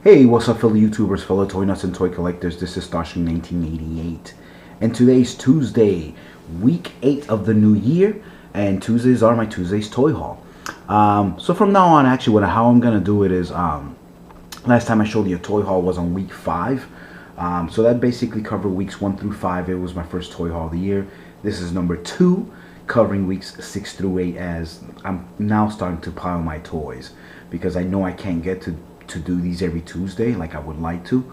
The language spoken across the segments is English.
Hey, what's up, fellow YouTubers, fellow toy nuts and toy collectors? This is Starscream 1988, and today's Tuesday, week 8 of the new year, and Tuesdays are my Tuesdays toy haul. So from now on, actually, how I'm gonna do it is, last time I showed you a toy haul was on week 5, so that basically covered weeks 1 through 5. It was my first toy haul of the year. This is number 2, covering weeks 6 through 8, as I'm now starting to pile my toys because I know I can't get to do these every Tuesday like I would like to.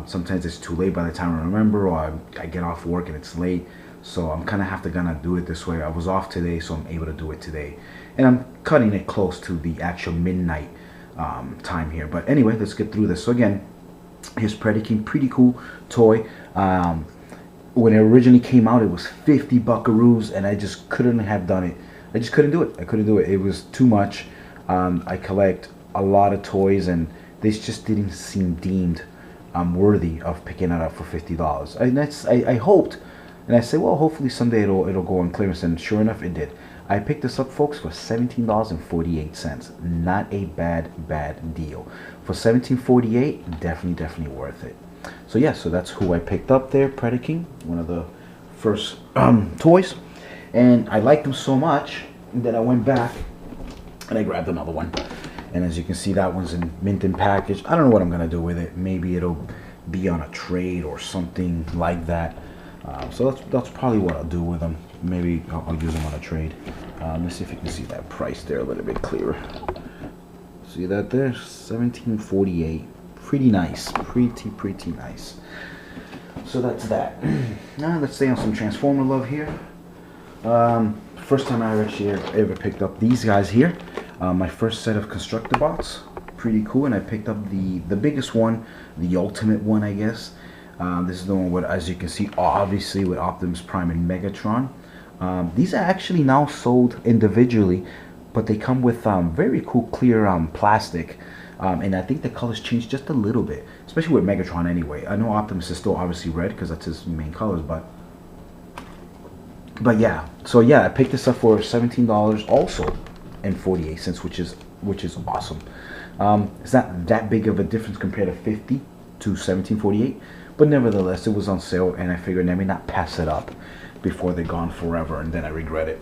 Sometimes it's too late by the time I remember, or I get off work and it's late, so I'm kind of gonna do it this way. I was off today, so I'm able to do it today, and I'm cutting it close to the actual midnight time here. But anyway, let's get through this. So again, here's Predaking, pretty cool toy. When it originally came out, it was 50 buckaroos, and I just couldn't have done it. I just couldn't do it. I couldn't do it. It was too much. I collect a lot of toys, and this just didn't seem deemed worthy of picking it up for $50. And I hoped, and I said, well, hopefully someday it'll go on clearance, and sure enough, it did. I picked this up, folks, for $17.48. Not a bad deal for $17.48. Definitely worth it. So yeah, so that's who I picked up there, Predaking, one of the first toys, and I liked them so much that I went back and I grabbed another one. And as you can see, that one's in mint package. I don't know what I'm gonna do with it. Maybe it'll be on a trade or something like that. So that's probably what I'll do with them. Maybe I'll use them on a trade. Let's see if you can see that price there a little bit clearer. See that there? $17.48. Pretty nice. Pretty nice. So that's that. Now let's stay on some Transformer love here. First time I actually ever picked up these guys here. My first set of Constructabots, pretty cool, and I picked up the biggest one, the ultimate one, I guess. This is the one with, as you can see, obviously with Optimus Prime and Megatron. These are actually now sold individually, but they come with very cool clear plastic, and I think the colors changed just a little bit, especially with Megatron anyway. I know Optimus is still obviously red because that's his main colors, but yeah. So yeah, I picked this up for $17 also. And 48 cents, which is awesome. It's not that big of a difference compared to 50 to 17.48, but nevertheless, it was on sale, and I figured let me not pass it up before they're gone forever, and then I regret it.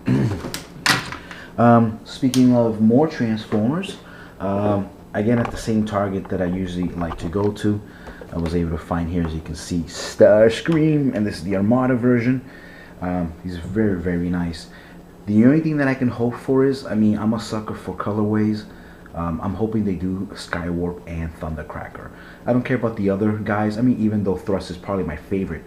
Speaking of more Transformers, again at the same Target that I usually like to go to, I was able to find here, as you can see, Starscream, and this is the Armada version. He's very nice. The only thing that I can hope for is, I mean, I'm a sucker for colorways. I'm hoping they do Skywarp and Thundercracker. I don't care about the other guys. I mean, even though Thrust is probably my favorite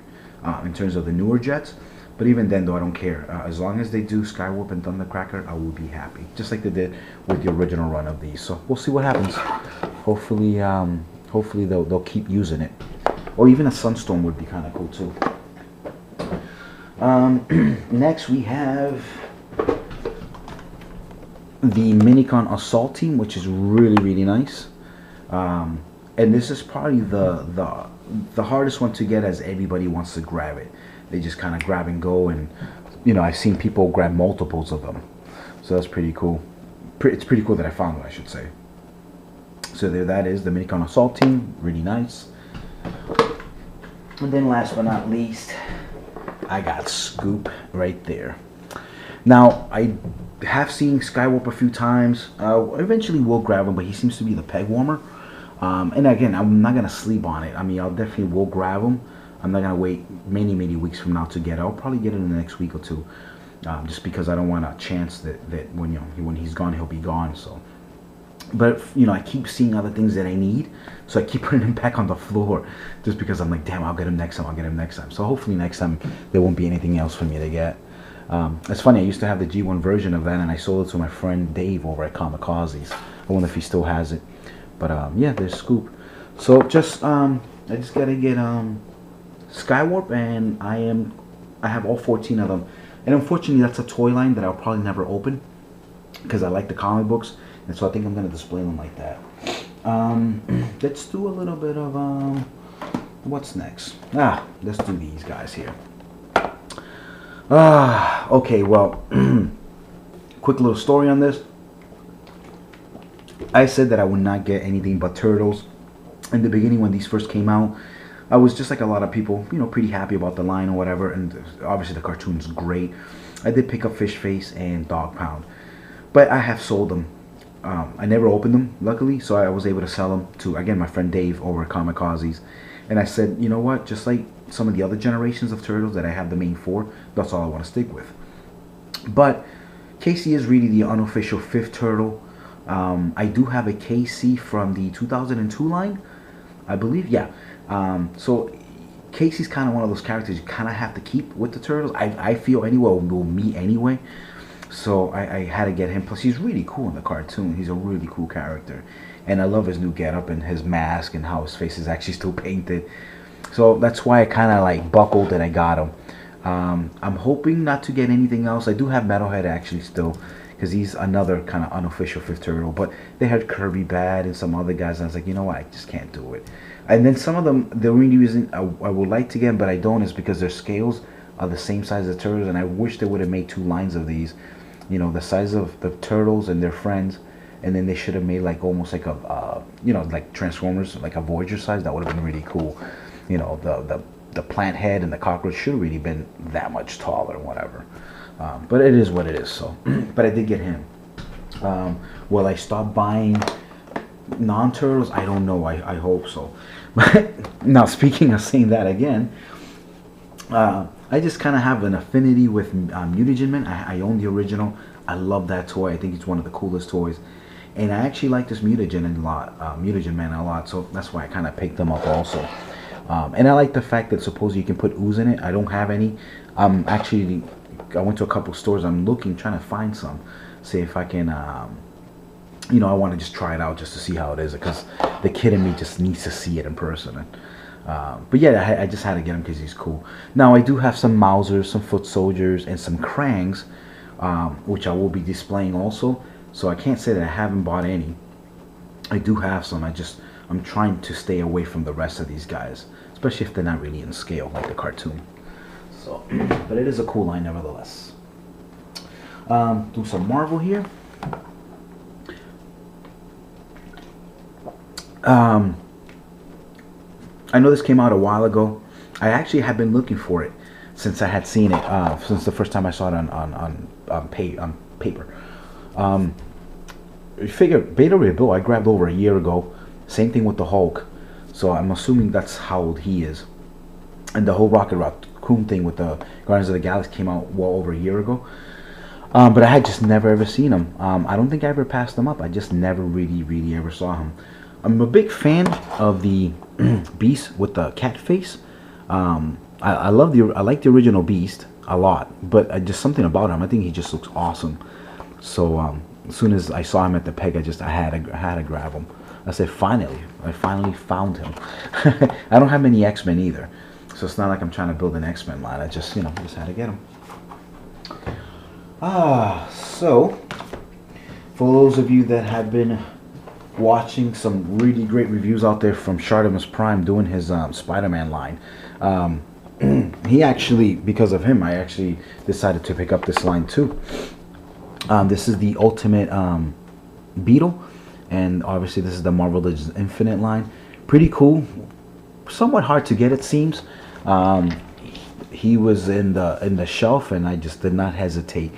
in terms of the newer jets, but even then, though, I don't care. As long as they do Skywarp and Thundercracker, I will be happy. Just like they did with the original run of these. So we'll see what happens. Hopefully, hopefully they'll keep using it. Or even a Sunstorm would be kind of cool too. Next we have the Minicon Assault Team, which is really nice, and this is probably the hardest one to get, as everybody wants to grab it. They just kind of grab and go, and you know, I've seen people grab multiples of them, so that's pretty cool. It's pretty cool that I found it, I should say. So there that is, the Minicon Assault Team, really nice. And then last but not least, I got Scoop right there. Now I have seen Skywarp a few times. Eventually will grab him, but he seems to be the peg warmer. And again, I'm not gonna sleep on it. I mean, I'll definitely will grab him. I'm not gonna wait many weeks from now to get it. I'll probably get it in the next week or two, just because I don't want a chance that when he's gone, he'll be gone. So, but you know, I keep seeing other things that I need, so I keep putting him back on the floor, just because I'm like, damn, I'll get him next time. So hopefully next time there won't be anything else for me to get. It's funny, I used to have the G1 version of that, and I sold it to my friend Dave over at Kamikazes. I wonder if he still has it. But yeah, there's Scoop. So just I just gotta get Skywarp, and I have all 14 of them. And unfortunately, that's a toy line that I'll probably never open, because I like the comic books, and so I think I'm gonna display them like that. Let's do a little bit of what's next. Let's do these guys here. Okay, well, quick little story on this. I said that I would not get anything but turtles In the beginning, when these first came out, I was just like a lot of people, pretty happy about the line or whatever. And obviously the cartoon's great. I did pick up Fish Face and Dog Pound, but I have sold them. I never opened them, luckily, so I was able to sell them to, again, my friend Dave over at Kamikazes. And I said, you know what, just like some of the other generations of Turtles that I have the main 4, that's all I want to stick with. But Casey is really the unofficial 5th Turtle. I do have a Casey from the 2002 line, I believe, yeah. So Casey's kind of one of those characters you kind of have to keep with the Turtles. I feel anyway, will me anyway. So I had to get him. Plus, he's really cool in the cartoon. He's a really cool character. And I love his new getup and his mask and how his face is actually still painted. So that's why I kind of like buckled and I got him. I'm hoping not to get anything else. I do have Metalhead actually still, because he's another kind of unofficial 5th Turtle. But they had Kirby Bad and some other guys, and I was like, you know what, I just can't do it. And then some of them, the only reason I would like to get them, but I don't, is because their scales are the same size as Turtles, and I wish they would have made 2 lines of these. The size of the Turtles and their friends, and then they should have made like almost like a, like Transformers, like a Voyager size. That would have been really cool. The plant head and the cockroach should have really been that much taller, whatever. But it is what it is. So, but I did get him. Will I stop buying non-Turtles? I don't know. I hope so. Now, speaking of saying that again, I just kind of have an affinity with Mutagen Man. I own the original. I love that toy. I think it's one of the coolest toys. And I actually like this Mutagen Man a lot. So that's why I kind of picked them up also. And I like the fact that supposedly you can put ooze in it. I don't have any. Actually, I went to a couple stores. I'm looking, trying to find some. See if I can, I want to just try it out just to see how it is. Because the kid in me just needs to see it in person. But yeah, I just had to get him because he's cool. Now, I do have some Mausers, some Foot Soldiers, and some Krangs, which I will be displaying also. So I can't say that I haven't bought any. I do have some. I'm trying to stay away from the rest of these guys, especially if they're not really in scale like the cartoon. So, but it is a cool line nevertheless. Do some Marvel here. I know this came out a while ago. I actually have been looking for it since I had seen it, since the first time I saw it on paper. You figure Beta Ray Bill I grabbed over a year ago. Same thing with the Hulk. So I'm assuming that's how old he is. And the whole Rocket Raccoon thing with the Guardians of the Galaxy came out well over a year ago. But I had just never ever seen him. I don't think I ever passed him up. I just never really ever saw him. I'm a big fan of the Beast with the cat face. I like the original Beast a lot, but just something about him. I think he just looks awesome. So as soon as I saw him at the peg, I had to grab him. I said, I finally found him. I don't have many X-Men either, so it's not like I'm trying to build an X-Men line. I just just had to get him. So for those of you that have been watching some really great reviews out there from Shartimus Prime doing his Spider-Man line, he actually, because of him, I actually decided to pick up this line too. This is the Ultimate Beetle, and obviously this is the Marvel Legends Infinite line. Pretty cool. Somewhat hard to get, it seems. He was in the shelf, and I just did not hesitate,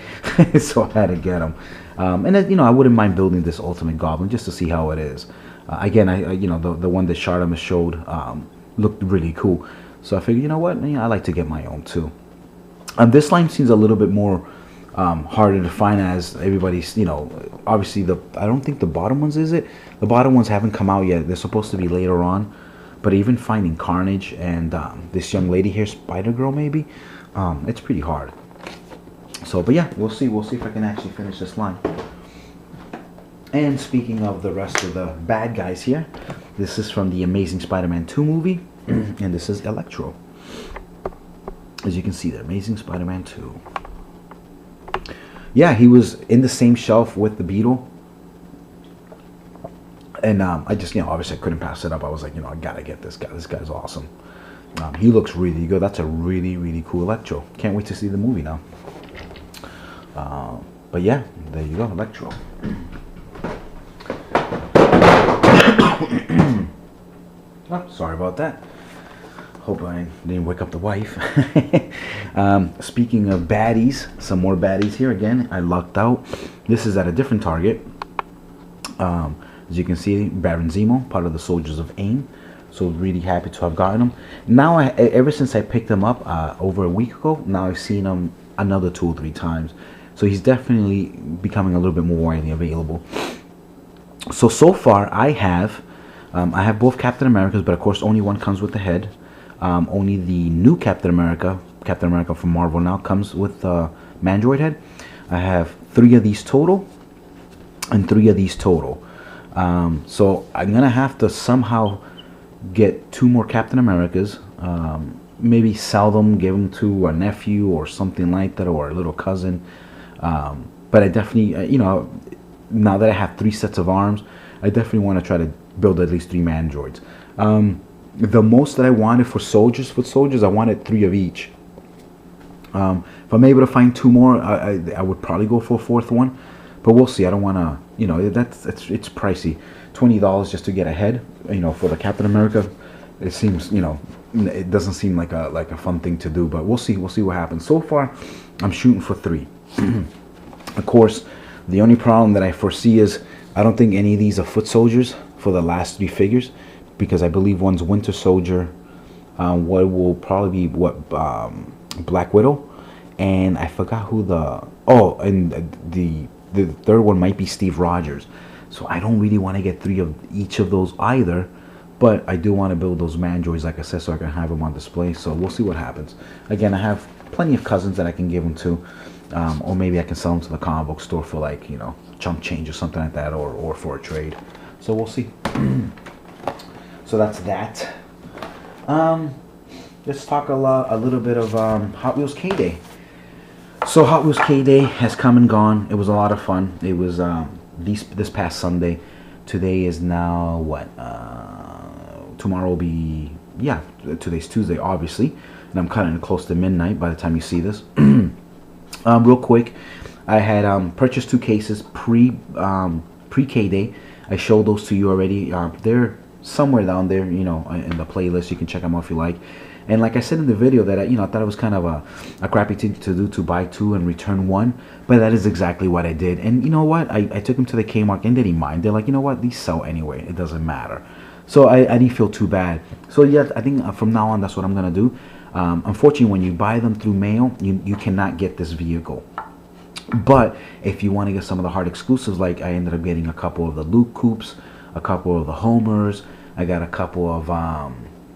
so I had to get him. And then, I wouldn't mind building this Ultimate Goblin just to see how it is. Again, the one that Shartimus showed looked really cool, so I figured, you know what, I like to get my own too. This line seems a little bit more harder to find, as everybody's, obviously I don't think the bottom ones, is it? The bottom ones haven't come out yet. They're supposed to be later on. But even finding Carnage and this young lady here, Spider-Girl maybe, it's pretty hard. So, but yeah, we'll see. We'll see if I can actually finish this line. And speaking of the rest of the bad guys here, this is from the Amazing Spider-Man 2 movie, and this is Electro. As you can see, the Amazing Spider-Man 2. Yeah, he was in the same shelf with the Beetle. And I just, obviously I couldn't pass it up. I was like, I gotta get this guy. This guy's awesome. He looks really good. That's a really cool Electro. Can't wait to see the movie now. But yeah, there you go, Electro. Sorry about that. Hope I didn't wake up the wife. Speaking of baddies, some more baddies here again. I lucked out. This is at a different Target. As you can see, Baron Zemo, part of the Soldiers of AIM. So really happy to have gotten him. Now, ever since I picked him up over a week ago, now I've seen him another 2 or 3 times. So he's definitely becoming a little bit more widely available. So far I have both Captain Americas, but of course only one comes with the head. Only the new Captain America from Marvel now, comes with the Mandroid head. I have 3 of these total, and 3 of these total. So I'm gonna have to somehow get 2 more Captain Americas. Maybe sell them, give them to a nephew or something like that, or a little cousin. But I definitely, you know, now that I have 3 sets of arms, I definitely want to try to build at least 3 Mandroids. The most that I wanted for soldiers, I wanted 3 of each. If I'm able to find 2 more, I would probably go for a 4th one, but we'll see. I don't want to, you know, it's pricey. $20 just to get a head, you know, for the Captain America. It seems, you know, it doesn't seem like a fun thing to do, but we'll see what happens. So far, I'm shooting for 3. Of course, the only problem that I foresee is I don't think any of these are foot soldiers for the last 3 figures, because I believe one's Winter Soldier, what will probably be Black Widow, and I forgot who and the 3rd one might be Steve Rogers. So I don't really want to get 3 of each of those either, but I do want to build those Mandroids, like I said, so I can have them on display. So we'll see what happens. Again, I have plenty of cousins that I can give them to, or maybe I can sell them to the comic book store for, like, you know, chunk change or something like that, or for a trade. So we'll see. So that's that. Let's talk a little bit of Hot Wheels K-Day. So Hot Wheels K-Day has come and gone. It was a lot of fun. It was this past Sunday. Today is now what? Tomorrow will be, yeah, today's Tuesday, obviously, and I'm cutting it close to midnight by the time you see this. Real quick, I had purchased 2 cases pre K-Day. I showed those to you already. They're somewhere down there, you know, in the playlist. You can check them out if you like. And like I said in the video, that I thought it was kind of a crappy thing to do, to buy 2 and return 1, but that is exactly what I did. And you know what? I took them to the Kmart, and they didn't mind. They're like, you know what? These sell anyway. It doesn't matter. So I didn't feel too bad. So yeah, I think from now on, that's what I'm gonna do. Unfortunately, when you buy them through mail, you cannot get this vehicle. But if you want to get some of the hard exclusives, like I ended up getting a couple of the Luke Coupes, a couple of the Homers, I got a couple of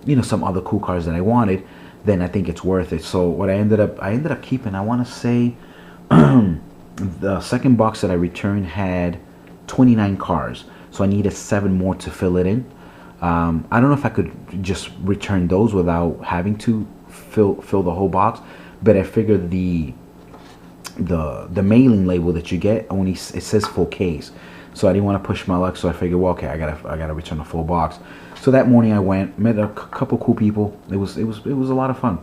you know, some other cool cars that I wanted, then I think it's worth it. So what I ended up keeping, I want to say, the second box that I returned had 29 cars, so I needed 7 more to fill it in. I don't know if I could just return those without having to fill the whole box, but I figured the mailing label that you get only, it says full case, so I didn't want to push my luck. So I figured, well, okay, I gotta return the full box. So that morning I went, met a couple cool people. It was a lot of fun.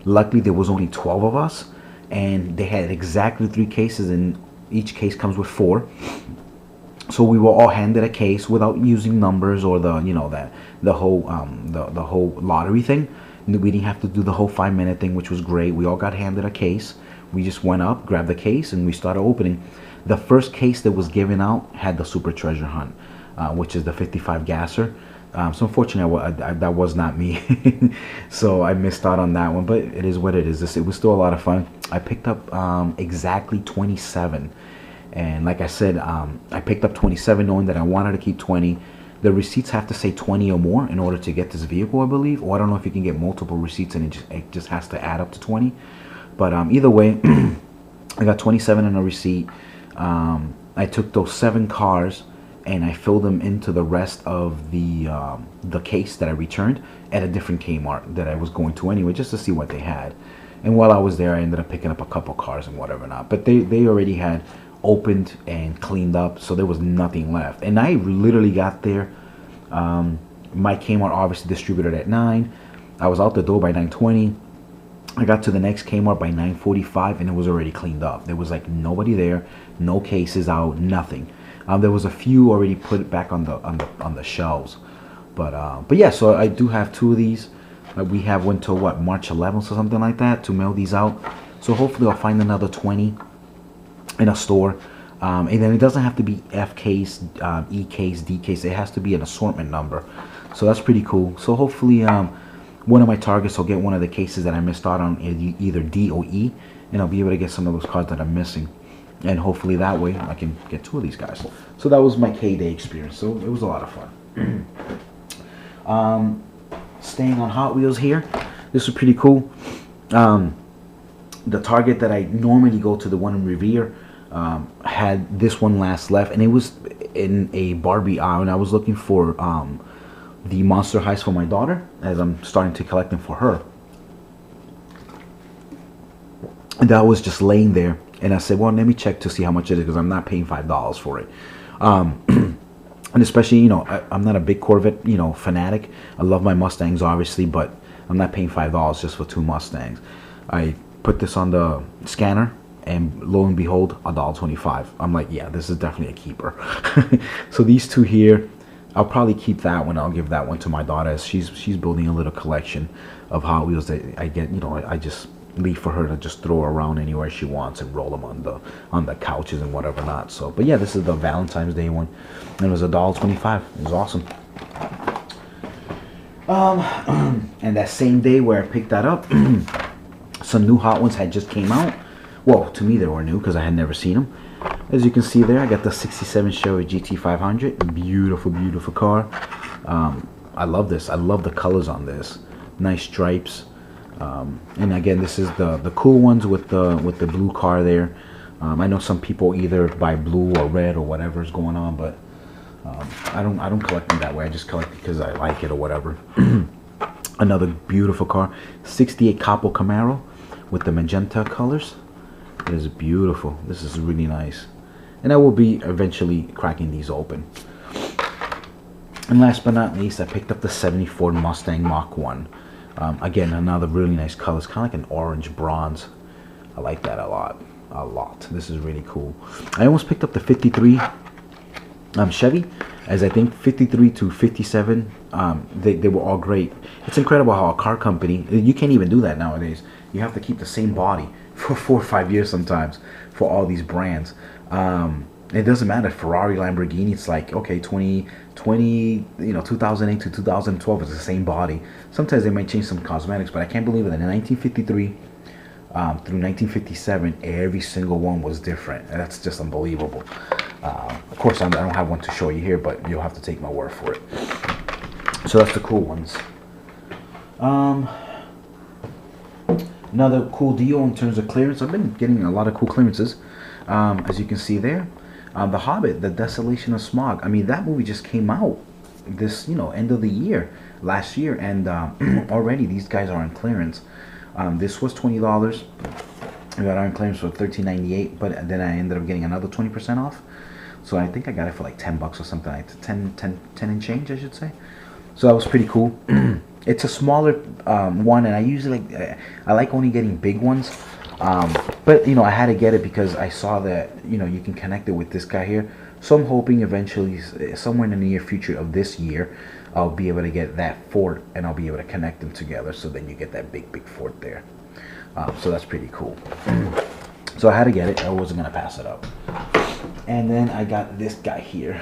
Luckily there was only 12 of us, and they had exactly 3 cases, and each case comes with 4. So we were all handed a case without using numbers or the, you know, the whole lottery thing. We didn't have to do the whole 5-minute thing, which was great. We all got handed a case. We just went up, grabbed the case, and we started opening. The first case that was given out had the Super Treasure Hunt, which is the 55 gasser. So unfortunately, that was not me. So I missed out on that one, but it is what it is. It was still a lot of fun. I picked up exactly 27. And like I said, I picked up 27 knowing that I wanted to keep 20. The receipts have to say 20 or more in order to get this vehicle, I believe. Or I don't know if you can get multiple receipts and it just has to add up to 20. But either way, I got 27 in a receipt. I took those 7 cars and I filled them into the rest of the case that I returned at a different Kmart that I was going to anyway, just to see what they had. And while I was there, I ended up picking up a couple cars and whatever not. But they already had opened and cleaned up, so there was nothing left. And I literally got there, my Kmart obviously distributed at 9. I was out the door by 9:20. I got to the next Kmart by 9:45 and it was already cleaned up. There was like nobody there, no cases out, nothing. There was a few already put back on the shelves, But yeah, so I do have two of these. We have went to what, March 11th or something like that to mail these out. So hopefully I'll find another 20 in a store. And then it doesn't have to be F case, E case, D case. It has to be an assortment number. So that's pretty cool. So hopefully one of my targets will get one of the cases that I missed out on, either D or E, and I'll be able to get some of those cards that I'm missing. And hopefully that way I can get two of these guys. So that was my K-Day experience. So it was a lot of fun. Staying on Hot Wheels here. This was pretty cool. The Target that I normally go to, the one in Revere, had this one last left, and it was in a Barbie aisle, and I was looking for the Monster Highs for my daughter, as I'm starting to collect them for her. And that was just laying there, and I said, well, let me check to see how much it is, because I'm not paying $5 for it. And especially, you know, I'm not a big Corvette, you know, fanatic. I love my Mustangs, obviously, but I'm not paying $5 just for two Mustangs. I put this on the scanner, and lo and behold, $1.25. I'm like, yeah, this is definitely a keeper. So these two here, I'll probably keep that one. I'll give that one to my daughter, as she's building a little collection of Hot Wheels that I get, you know, I just leave for her to just throw around anywhere she wants and roll them on the couches and whatever not. So, but yeah, this is the Valentine's Day one, and it was $1.25. It was awesome. And that same day where I picked that up, some new Hot Ones had just came out. Well, to me they were new because I had never seen them. As you can see there, I got the 67 Chevy GT500. Beautiful, beautiful car. I love this. I love the colors on this. Nice stripes. And again, this is the cool ones with the blue car there. I know some people either buy blue or red or whatever is going on, but I don't collect them that way. I just collect it because I like it or whatever. Another beautiful car, 68 Capo Camaro with the magenta colors. It is beautiful. This is really nice, and I will be eventually cracking these open. And last but not least, I picked up the 74 Mustang Mach 1. Again, another really nice color. It's kind of like an orange bronze. I like that a lot. This is really cool. I almost picked up the 53 Chevy, as I think 53 to 57, they were all great. It's incredible how a car company, you can't even do that nowadays. You have to keep the same body for 4 or 5 years sometimes for all these brands. It doesn't matter, Ferrari, Lamborghini, it's like, okay, 2008 to 2012 is the same body. Sometimes they might change some cosmetics, but I can't believe that in 1953 through 1957, every single one was different. And that's just unbelievable. Of course, I don't have one to show you here, but you'll have to take my word for it. So that's the cool ones. Another cool deal in terms of clearance. I've been getting a lot of cool clearances. As you can see there, The Hobbit, The Desolation of Smaug. I mean, that movie just came out this, end of the year, last year, and already these guys are on clearance. This was $20. I got on clearance for $13.98, but then I ended up getting another 20% off. So I think I got it for like $10 or something, like 10 and change, I should say. So that was pretty cool. It's a smaller one, and I usually I like only getting big ones. But I had to get it because I saw that you can connect it with this guy here. So I'm hoping eventually, somewhere in the near future of this year, I'll be able to get that fort, and I'll be able to connect them together. So then you get that big fort there. So that's pretty cool. So I had to get it. I wasn't gonna pass it up. And then I got this guy here.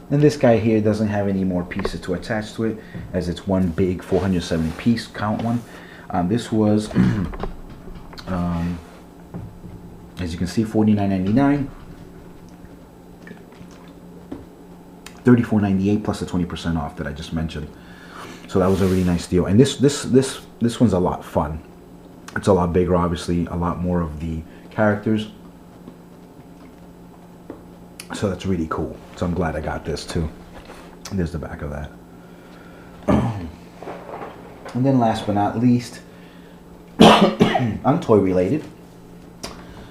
And this guy here doesn't have any more pieces to attach to it, as it's one big 470 piece count one. This was, as you can see, $49.99, $34.98 plus the 20% off that I just mentioned. So that was a really nice deal. And this one's a lot fun. It's a lot bigger, obviously, a lot more of the characters. So that's really cool. So I'm glad I got this too. And there's the back of that. And then last but not least, I'm toy related.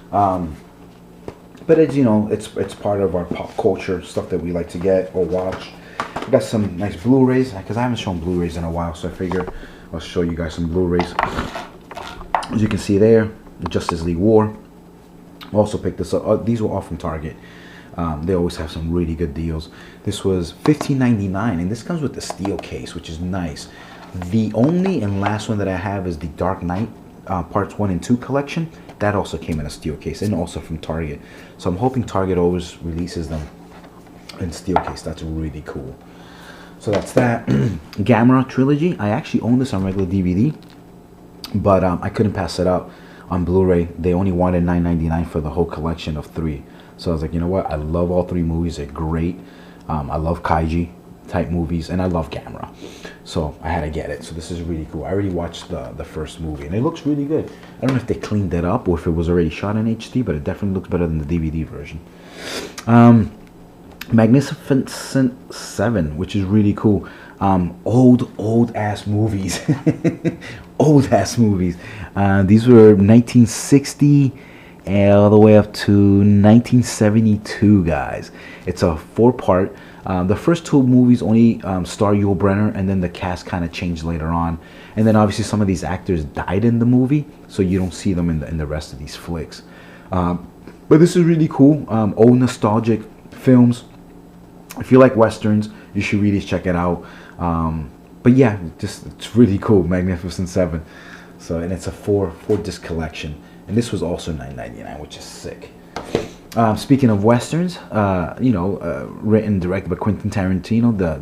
But it's it's part of our pop culture stuff that we like to get or watch. I got some nice Blu-rays because I haven't shown Blu-rays in a while, so I figure I'll show you guys some Blu-rays. As you can see there, Justice League War. Also picked this up. These were all from Target. They always have some really good deals. This was $15.99, and this comes with the steel case, which is nice. The only and last one that I have is the Dark Knight parts 1 and 2 collection. That also came in a steel case, and also from Target. So I'm hoping Target always releases them in steel case. That's really cool. So that's that. Gamera Trilogy. I actually own this on regular DVD, but I couldn't pass it up on Blu-ray. They only wanted $9.99 for the whole collection of 3. So I was like, you know what? I love all 3 movies. They're great. I love kaiji type movies, and I love Gamera. So I had to get it. So this is really cool. I already watched the first movie, and it looks really good. I don't know if they cleaned it up or if it was already shot in HD, but it definitely looks better than the DVD version. Magnificent 7, which is really cool. Old ass movies. Old ass movies. These were 1960 all the way up to 1972, guys. It's a 4-part. The first 2 movies only star Yul Brynner, and then the cast kind of changed later on. And then obviously some of these actors died in the movie, so you don't see them in the rest of these flicks. But this is really cool. Old nostalgic films. If you like westerns, you should really check it out. But yeah, it's really cool. Magnificent 7. So, and it's a 4 disc collection, and this was also $9.99, which is sick. Speaking of westerns, written and directed by Quentin Tarantino, the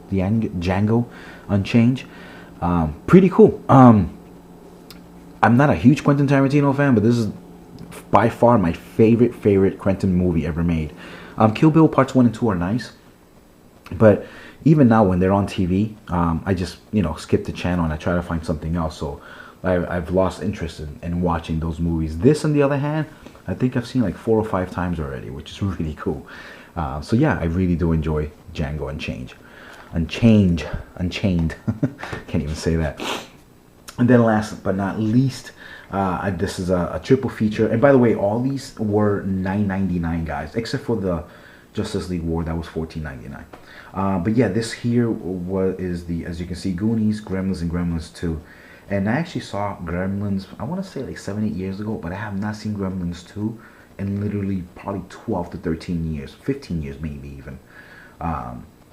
Django Unchained. Pretty cool. I'm not a huge Quentin Tarantino fan, but this is by far my favorite Quentin movie ever made. Kill Bill parts 1 and 2 are nice, but even now when they're on TV, I just skip the channel and I try to find something else. So I've lost interest in watching those movies. This, on the other hand, I think I've seen like 4 or 5 times already, which is really cool. So yeah, I really do enjoy Django Unchained. Can't even say that. And then last but not least, this is a triple feature. And by the way, all these were $9.99, guys, except for the Justice League War. That was $14.99. But yeah, this here is the, as you can see, Goonies, Gremlins, and Gremlins 2. And I actually saw Gremlins, I want to say like 7-8 years ago, but I have not seen Gremlins 2 in literally probably 12 to 13 years, 15 years maybe even.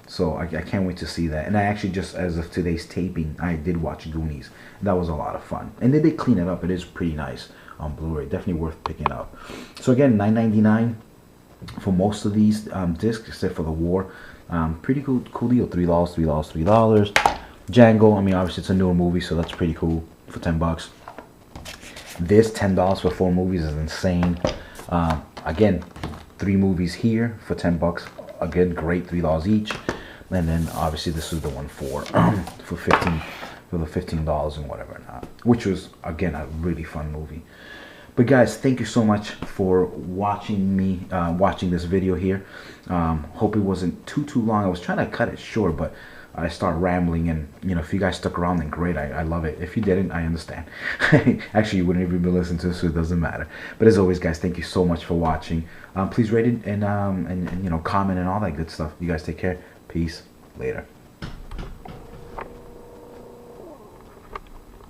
So I can't wait to see that. And I actually, just as of today's taping, I did watch Goonies. That was a lot of fun. And they did clean it up. It is pretty nice on Blu-ray. Definitely worth picking up. So again, $9.99 for most of these discs, except for the War. Pretty cool deal. $3. Django, I mean, obviously it's a newer movie, so that's pretty cool for $10. This $10 for 4 movies is insane. Again, 3 movies here for $10. Again, great, $3 each. And then obviously this is the one for the $15 and whatever not, which was again a really fun movie. But guys, thank you so much for watching this video here. Hope it wasn't too long. I was trying to cut it short, but I start rambling, and if you guys stuck around, then great. I love it. If you didn't, I understand. Actually, you wouldn't even be listening to this, so it doesn't matter. But as always, guys, thank you so much for watching. Please rate it and comment and all that good stuff. You guys take care. Peace. Later.